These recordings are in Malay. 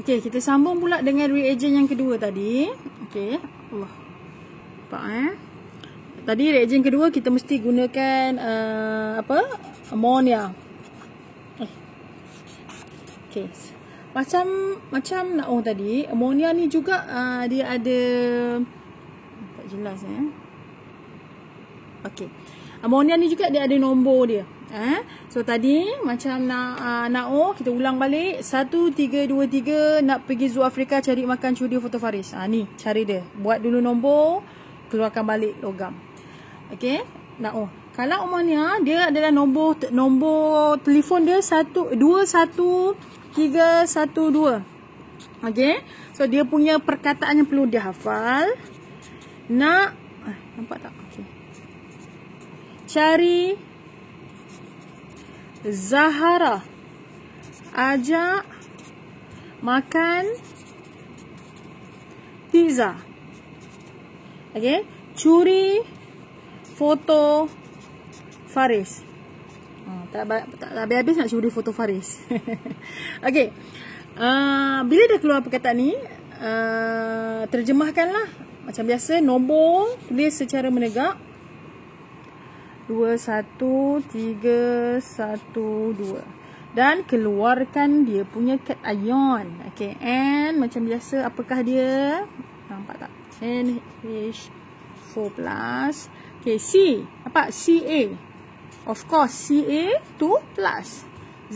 Okey, kita sambung pula dengan reagen yang kedua tadi. Okey. Allah. Nampak Tadi reagen kedua kita mesti gunakan ammonia. Okey. Macam NaO tadi, ammonia ni juga dia ada tak jelas Okey. Ammonia ni juga dia ada nombor dia. So tadi macam NaO, kita ulang balik. 1 3 2 3 nak pergi Zoo Afrika cari makan curi fotofaris. Ni cara dia. Buat dulu nombor, keluarkan balik logam. Okey, NaO. Kalau ammonia dia adalah nombor telefon dia 21312. Okey. So dia punya perkataan yang perlu dihafal. Nampak tak? Okey. Cari Zahara, ajak makan pizza. Okey, curi foto Faris. Tak habis-habis nak curi foto Faris. Okey. Bila dah keluar perkataan ni, terjemahkanlah macam biasa. Nombor tulis secara menegak. 21312 dan keluarkan dia punya cation. Okey, and macam biasa apakah dia? Nampak tak? NH4+. Okey, C. Apa? CA. Of course, CA2+.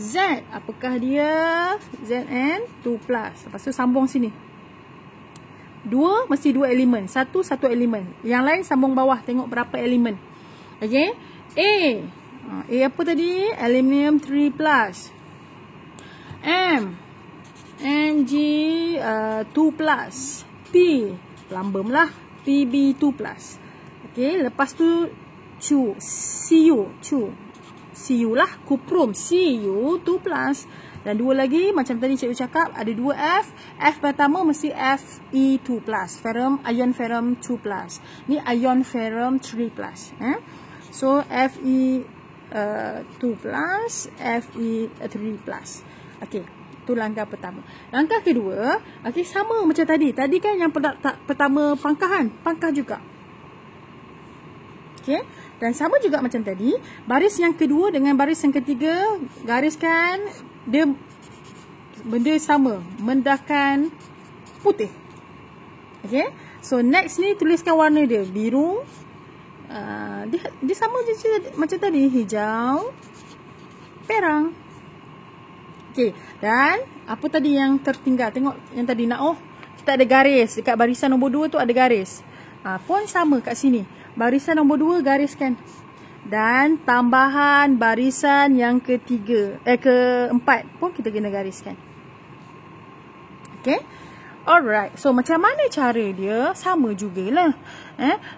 Z. Apakah dia? ZN2+. Lepas tu sambung sini. Dua mesti dua elemen. Satu elemen. Yang lain sambung bawah. Tengok berapa elemen. Okey. A apa tadi? Aluminium 3+. Mg2+. P plumbum lah. Pb2+. Okey, lepas tu Cu lah, kuprum Cu2+. Dan dua lagi macam tadi cikgu cakap, ada dua F. F pertama mesti Fe2+, ferrum, ion ferrum 2+. Ni ion ferrum 3+. So Fe2+, Fe3+. Okey, tu langkah pertama. Langkah kedua, okey, sama macam tadi. Tadi kan yang pertama pangkahan, pangkah juga. Okey, dan sama juga macam tadi. Baris yang kedua dengan baris yang ketiga, gariskan dia benda sama, mendahkan putih. Okey, so next ni tuliskan warna dia biru. Dia sama je macam tadi, hijau, perang. Okey, dan apa tadi yang tertinggal? Tengok yang tadi NaO, kita ada garis dekat barisan nombor 2 tu, ada garis. Pun sama kat sini. Barisan nombor 2 gariskan. Dan tambahan barisan yang keempat pun kita kena gariskan. Okey. Alright. So macam mana cara dia? Sama jugalah.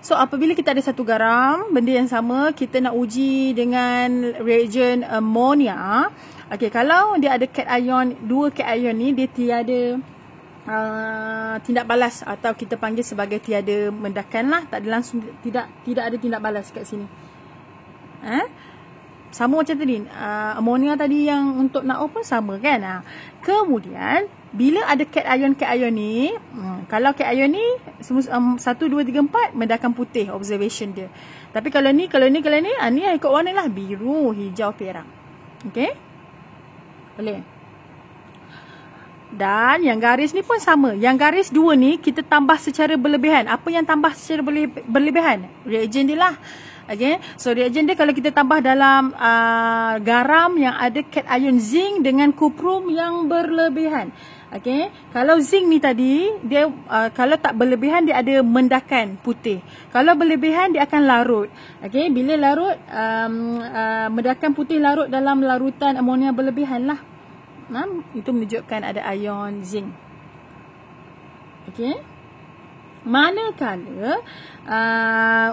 So apabila kita ada satu garam, benda yang sama, kita nak uji dengan reagen ammonia. Okey, kalau dia ada cation, dua cation ni dia tiada tindak balas, atau kita panggil sebagai tiada mendakan lah. Tak ada langsung, tidak ada tindak balas kat sini. Sama macam tadi, ammonia tadi yang untuk NaO pun sama kan. Kemudian bila ada cation ni, kalau cation ni 1, 2, 3, 4 mendakan putih, observation dia. Tapi kalau ni ni ikut warna lah, biru, hijau, perang. Okey, boleh. Dan yang garis ni pun sama. Yang garis 2 ni kita tambah secara berlebihan. Apa yang tambah secara berlebihan? Reagen dia lah. Okay. So reagen dia kalau kita tambah dalam garam yang ada cation zinc dengan kuprum yang berlebihan. Okay. Kalau zinc ni tadi, dia kalau tak berlebihan dia ada mendakan putih. Kalau berlebihan dia akan larut. Okay. Bila larut, mendakan putih larut dalam larutan amonia berlebihan lah. Itu menunjukkan ada ion zinc. Okay. Manakala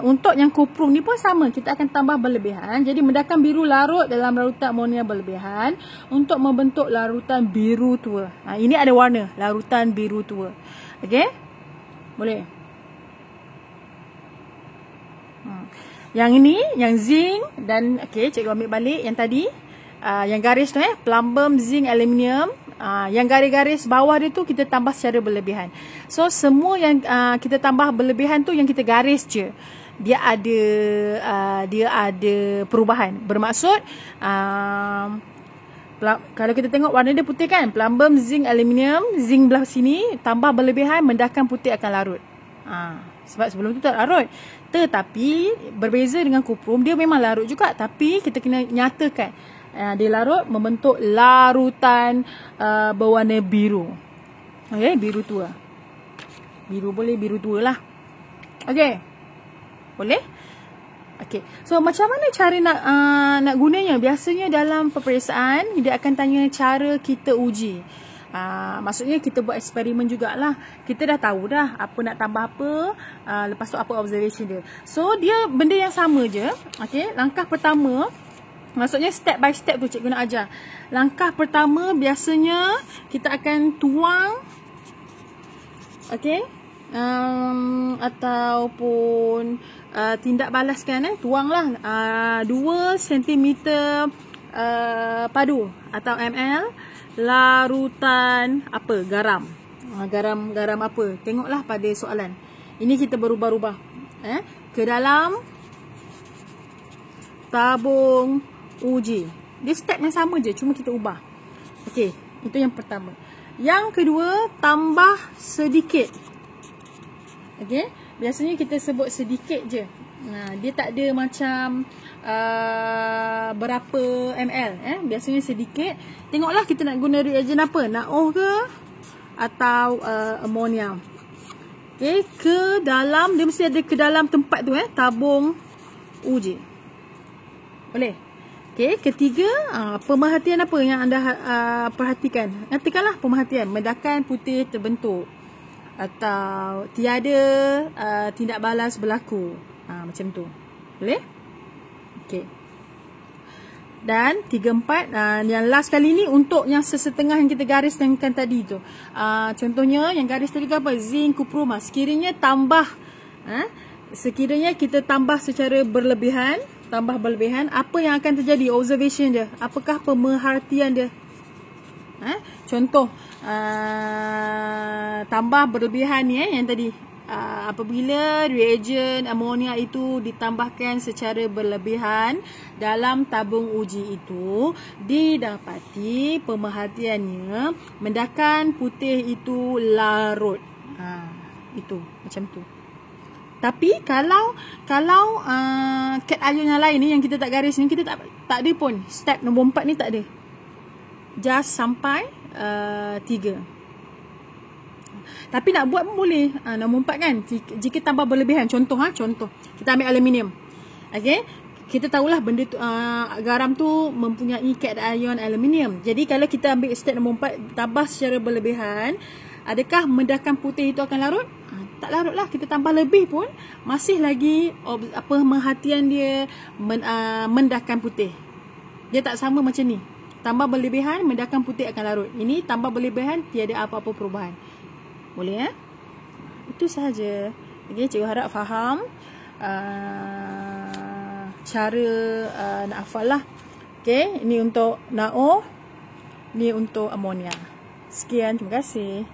untuk yang kuprum ni pun sama, kita akan tambah berlebihan. Jadi mendakan biru larut dalam larutan amonia berlebihan untuk membentuk larutan biru tua. Ini ada warna, larutan biru tua. Okey, boleh. Yang ini, yang zinc dan okey, cikgu ambil balik yang tadi. Yang garis tu plumbum, zinc, aluminium. Yang garis-garis bawah dia tu kita tambah secara berlebihan. So semua yang kita tambah berlebihan tu yang kita garis je, dia ada perubahan. Bermaksud kalau kita tengok warna dia putih kan, plumbum, zinc, aluminium, zinc belah sini tambah berlebihan, mendahkan putih akan larut. Sebab sebelum tu tak larut. Tetapi berbeza dengan kuprum, dia memang larut juga, tapi kita kena nyatakan dia larut membentuk larutan berwarna biru. Okey, biru tua. Biru boleh, biru tua lah. Okey. Boleh? Okey. So macam mana cara nak gunanya? Biasanya dalam peperiksaan dia akan tanya cara kita uji. Maksudnya kita buat eksperimen jugalah. Kita dah tahu dah apa nak tambah apa, lepas tu apa observation dia. So dia benda yang sama je. Okey, langkah pertama, maksudnya step by step tu cikgu nak ajar. Langkah pertama biasanya kita akan tuang, okey, ataupun tindak balaskan, tuanglah 2 cm padu atau ml larutan apa, garam. Garam apa? Tengoklah pada soalan. Ini kita berubah-ubah ke dalam tabung uji. Dia step yang sama je, cuma kita ubah. Okey, itu yang pertama. Yang kedua, tambah sedikit. Okey, biasanya kita sebut sedikit je. Dia tak ada macam berapa ml. Biasanya sedikit. Tengoklah kita nak guna reagen apa, NaOH ke atau amonia. Okey, ke dalam, dia mesti ada ke dalam tempat tu, tabung uji. Boleh? Okey, ketiga, pemerhatian apa yang anda perhatikan? Nyatakanlah pemerhatian, medakan putih terbentuk atau tiada tindak balas berlaku. Macam tu. Boleh? Okey. Dan 3, 4, yang last kali ni untuk yang sesetengah yang kita gariskan tadi tu. Contohnya yang garis tadi tu apa? Zinc, kuprum. Sekiranya kita tambah secara berlebihan, apa yang akan terjadi? Observation dia. Apakah pemerhatian dia? Contoh, tambah berlebihan ni yang tadi. Apabila reagen amonia itu ditambahkan secara berlebihan dalam tabung uji itu, didapati pemerhatiannya mendahkan putih itu larut. Itu macam tu. Tapi kalau cat ion yang lain ni yang kita tak garis ni, kita tak ada pun. Step nombor 4 ni tak ada. Just sampai 3. Tapi nak buat pun boleh. Nombor 4 kan, jika tambah berlebihan. Contoh kita ambil aluminium. Okey, kita tahulah benda tu, garam tu mempunyai cat ion aluminium. Jadi kalau kita ambil step nombor 4, tambah secara berlebihan, adakah mendahkan putih itu akan larut? Tak larut lah. Kita tambah lebih pun masih lagi pemerhatian dia mendahkan putih. Dia tak sama macam ni. Tambah berlebihan, mendahkan putih akan larut. Ini tambah berlebihan, tiada apa-apa perubahan. Boleh Itu sahaja. Okay, cikgu harap faham cara nak hafal lah. Okay, ini untuk NaOH, ini untuk amonia. Sekian, terima kasih.